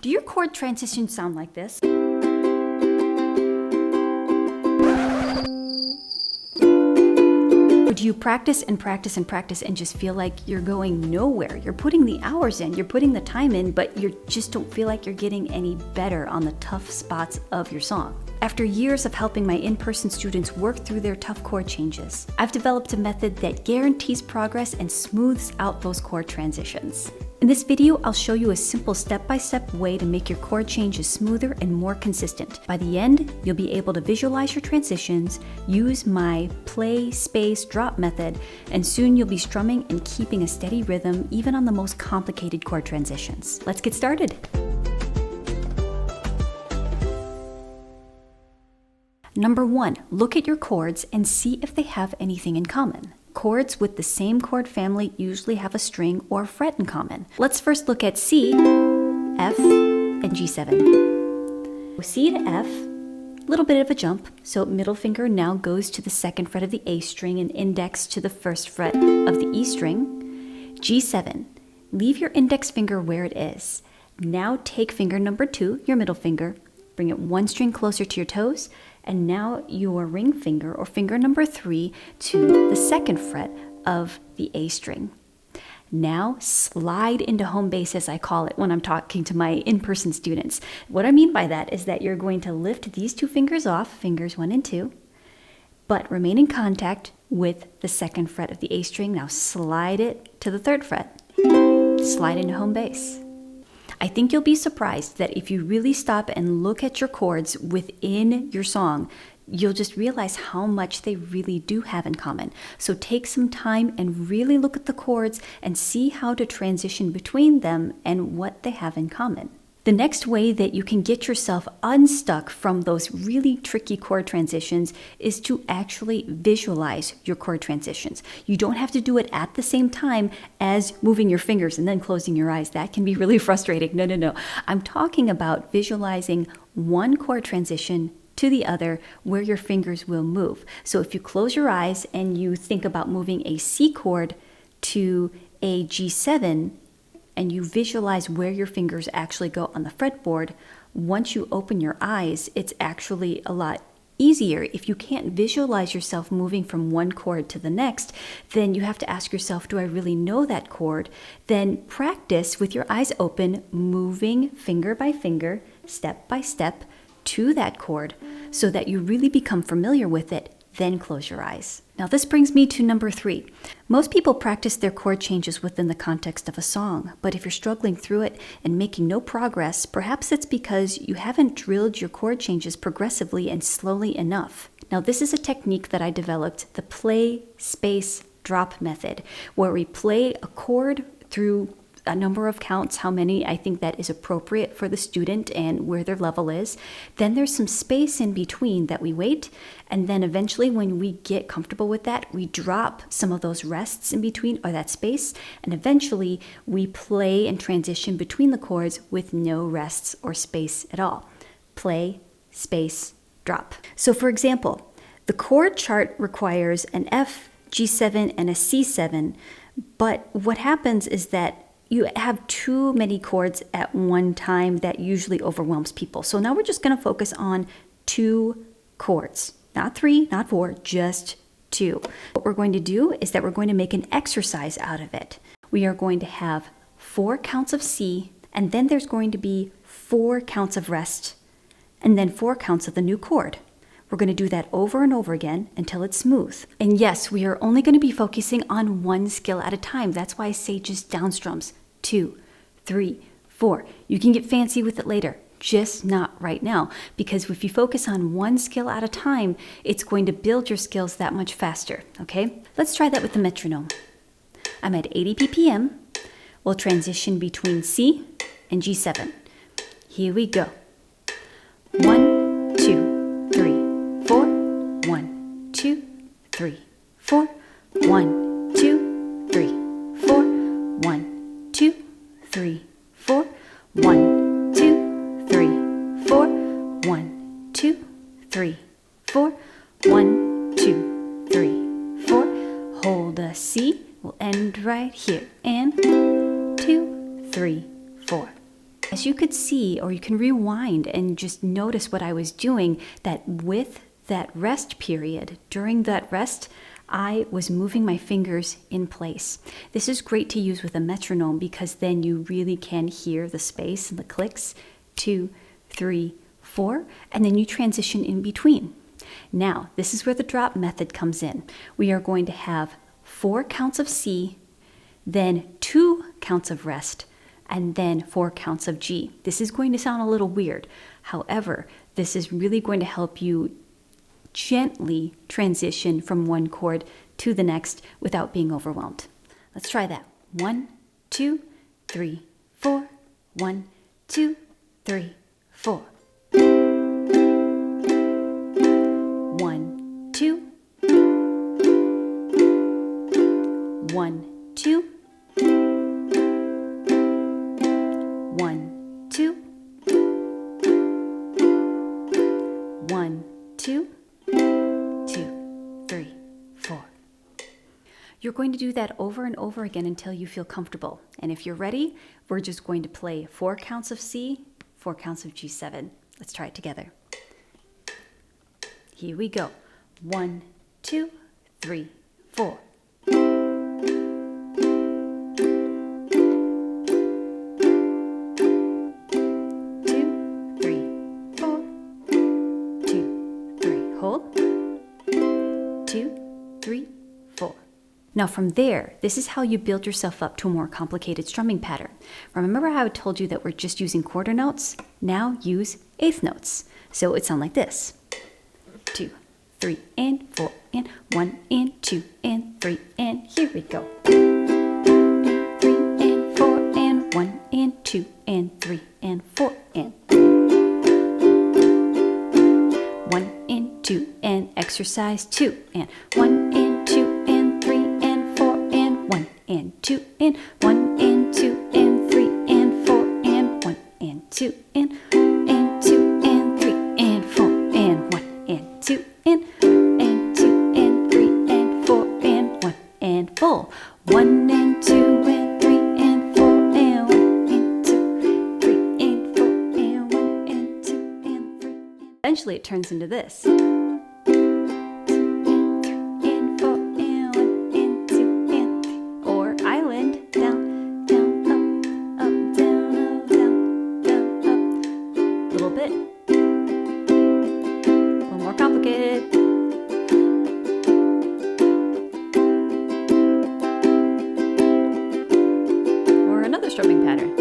Do your chord transitions sound like this? Or do you practice and practice and practice and just feel like you're going nowhere? You're putting the hours in, you're putting the time in, but you just don't feel like you're getting any better on the tough spots of your song. After years of helping my in-person students work through their tough chord changes, I've developed a method that guarantees progress and smooths out those chord transitions. In this video, I'll show you a simple step-by-step way to make your chord changes smoother and more consistent. By the end, you'll be able to visualize your transitions, use my play, space, drop method, and soon you'll be strumming and keeping a steady rhythm even on the most complicated chord transitions. Let's get started. Number 1, look at your chords and see if they have anything in common. Chords with the same chord family usually have a string or a fret in common. Let's first look at C, F, and G7. C to F, a little bit of a jump, so middle finger now goes to the second fret of the A string and index to the first fret of the E string. G7, leave your index finger where it is. Now take finger number 2, your middle finger, bring it one string closer to your toes, and now your ring finger or finger number 3 to the second fret of the A string. Now slide into home base, as I call it when I'm talking to my in-person students. What I mean by that is that you're going to lift these 2 fingers off, fingers 1 and 2, but remain in contact with the second fret of the A string. Now slide it to the 3rd fret. Slide into home base. I think you'll be surprised that if you really stop and look at your chords within your song, you'll just realize how much they really do have in common. So take some time and really look at the chords and see how to transition between them and what they have in common. The next way that you can get yourself unstuck from those really tricky chord transitions is to actually visualize your chord transitions. You don't have to do it at the same time as moving your fingers and then closing your eyes. That can be really frustrating. No. I'm talking about visualizing one chord transition to the other where your fingers will move. So if you close your eyes and you think about moving a C chord to a G7, and you visualize where your fingers actually go on the fretboard, once you open your eyes, it's actually a lot easier. If you can't visualize yourself moving from one chord to the next, then you have to ask yourself, do I really know that chord? Then practice with your eyes open, moving finger by finger, step by step to that chord so that you really become familiar with it. Then close your eyes. Now this brings me to number 3. Most people practice their chord changes within the context of a song, but if you're struggling through it and making no progress, perhaps it's because you haven't drilled your chord changes progressively and slowly enough. Now this is a technique that I developed, the play, space, drop method, where we play a chord through a number of counts, how many I think that is appropriate for the student and where their level is. Then there's some space in between that we wait, and then eventually when we get comfortable with that, we drop some of those rests in between or that space, and eventually we play and transition between the chords with no rests or space at all. Play, space, drop. So for example, the chord chart requires an F, G7, and a C7, but what happens is that you have too many chords at one time that usually overwhelms people. So now we're just going to focus on 2 chords. Not 3, not 4, just 2. What we're going to do is that we're going to make an exercise out of it. We are going to have 4 counts of C, and then there's going to be 4 counts of rest, and then 4 counts of the new chord. We're going to do that over and over again until it's smooth. And yes, we are only going to be focusing on one skill at a time. That's why I say just down strums. 2, 3, 4. You can get fancy with it later, just not right now, because if you focus on one skill at a time, it's going to build your skills that much faster, okay? Let's try that with the metronome. I'm at 80 ppm. We'll transition between C and G7. Here we go. 1, 2, 3, 4. 1, 2, 3, 4. 1, 2, 3, 4. 1, 2, 3, 4. 1, 2, 3, 4. 1, 2, 3, 4. 1, 2, 3, 4. Hold a C. We'll end right here. And 2, 3, 4. As you could see, or you can rewind and just notice what I was doing, that with that rest period, during that rest, I was moving my fingers in place. This is great to use with a metronome because then you really can hear the space and the clicks, 2, 3, 4, and then you transition in between. Now, this is where the drop method comes in. We are going to have 4 counts of C, then 2 counts of rest, and then 4 counts of G. This is going to sound a little weird. However, this is really going to help you gently transition from one chord to the next without being overwhelmed. Let's try that. 1, 2, 3, 4. 1, 2, 3, 4. 1, 2. 1, 2. 1, 2. 1, 2. 2, 3, 4. You're going to do that over and over again until you feel comfortable. And if you're ready, we're just going to play 4 counts of C, 4 counts of G7. Let's try it together. Here we go. 1, 2, 3, 4. 2, 3, 4. 2, 3. Hold. 2, 3, 4. Now from there, this is how you build yourself up to a more complicated strumming pattern. Remember how I told you that we're just using quarter notes? Now use eighth notes. So it sounds like this. 2, 3, and 4, and 1, and 2, and 3, and here we go. 3, and 4, and 1, and 2, and 3, and 4, and 1, and 2, and exercise 2, and 1, and 2, and 3, and 4, and 1, and 2, and 1, and 2, and 3, and 4, and 1, and 2, and 2, and 3, and 4, and 1, and 2, and 2, and 3, and 4, and 1, and full. 1, and 2, and 3, and 4, and 1, and 2, 3, and 4, and 1, and 2, and 3. Eventually it turns into this. Strumming pattern.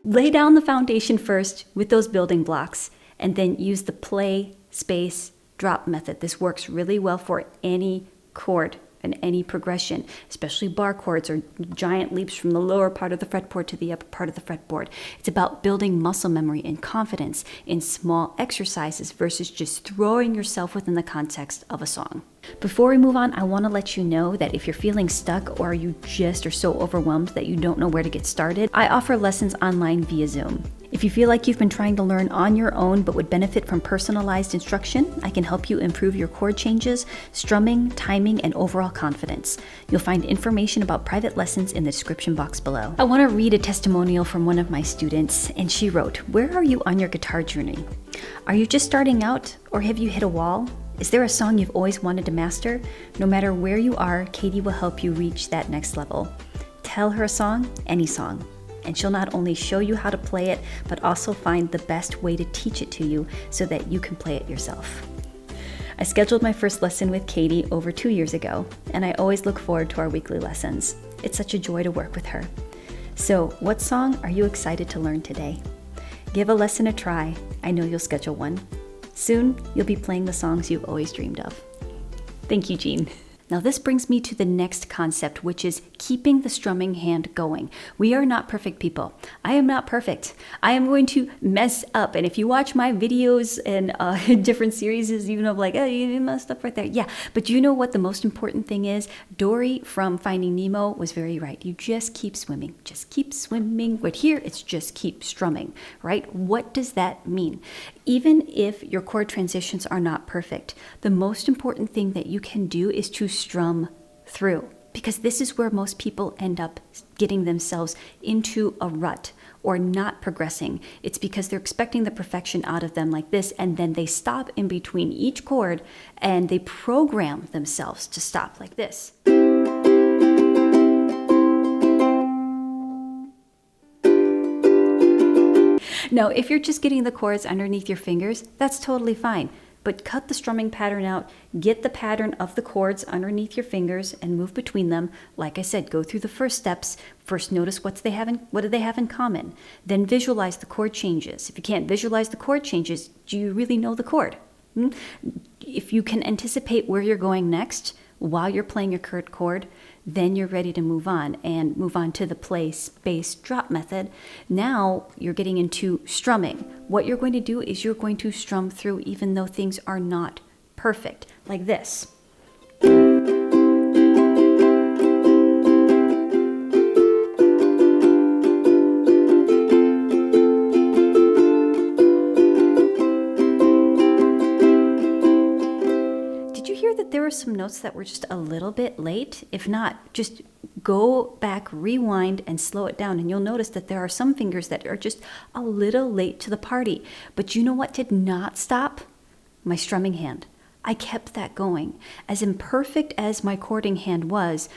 Lay down the foundation first with those building blocks and then use the play, space, drop method. This works really well for any chord and any progression, especially bar chords or giant leaps from the lower part of the fretboard to the upper part of the fretboard. It's about building muscle memory and confidence in small exercises versus just throwing yourself within the context of a song. Before we move on, I want to let you know that if you're feeling stuck or you just are so overwhelmed that you don't know where to get started, I offer lessons online via Zoom. If you feel like you've been trying to learn on your own but would benefit from personalized instruction, I can help you improve your chord changes, strumming, timing, and overall confidence. You'll find information about private lessons in the description box below. I want to read a testimonial from one of my students, and she wrote, "Where are you on your guitar journey? Are you just starting out, or have you hit a wall? Is there a song you've always wanted to master? No matter where you are, Katie will help you reach that next level. Tell her a song, any song, and she'll not only show you how to play it, but also find the best way to teach it to you so that you can play it yourself." I scheduled my first lesson with Katie over 2 years ago, and I always look forward to our weekly lessons. It's such a joy to work with her. So, what song are you excited to learn today? Give a lesson a try. I know you'll schedule one. Soon, you'll be playing the songs you've always dreamed of. Thank you, Jean. Now this brings me to the next concept, which is keeping the strumming hand going. We are not perfect people. I am not perfect. I am going to mess up. And if you watch my videos and different series, you know, like, oh, you messed up right there. Yeah, but you know what the most important thing is? Dory from Finding Nemo was very right. You just keep swimming. Just keep swimming. But here, it's just keep strumming, right? What does that mean? Even if your chord transitions are not perfect, the most important thing that you can do is to strum through. because this is where most people end up getting themselves into a rut or not progressing. It's because they're expecting the perfection out of them like this, and then they stop in between each chord and they program themselves to stop like this. Now, if you're just getting the chords underneath your fingers, that's totally fine. But cut the strumming pattern out, get the pattern of the chords underneath your fingers and move between them. Like I said, go through the first steps. First, notice what do they have in common. Then visualize the chord changes. If you can't visualize the chord changes, do you really know the chord? If you can anticipate where you're going next while you're playing your current chord, then you're ready to move on to the play, space, drop method. Now you're getting into strumming. What you're going to do is you're going to strum through even though things are not perfect, like this. There were some notes that were just a little bit late. If not, just go back, rewind, and slow it down, and you'll notice that there are some fingers that are just a little late to the party. But you know what did not stop? My strumming hand. I kept that going. As imperfect as my chording hand was,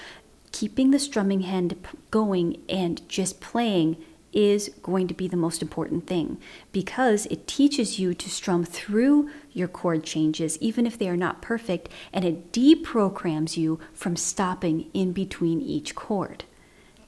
keeping the strumming hand going and just playing is going to be the most important thing, because it teaches you to strum through your chord changes even if they are not perfect, and it deprograms you from stopping in between each chord.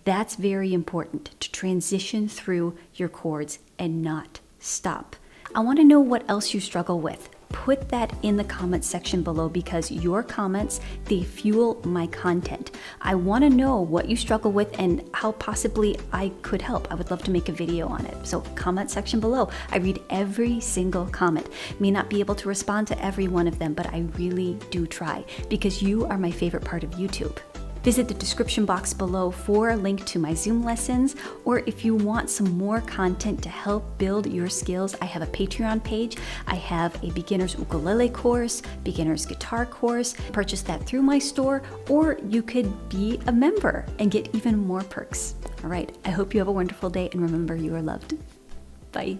That's very important, to transition through your chords and not stop. I want to know what else you struggle with. Put that in the comments section below, because your comments, they fuel my content. I want to know what you struggle with and how possibly I could help. I would love to make a video on it. So comment section below. I read every single comment. May not be able to respond to every one of them, but I really do try, because you are my favorite part of YouTube. Visit the description box below for a link to my Zoom lessons, or if you want some more content to help build your skills, I have a Patreon page. I have a beginner's ukulele course, beginner's guitar course. Purchase that through my store, or you could be a member and get even more perks. All right, I hope you have a wonderful day, and remember, you are loved. Bye.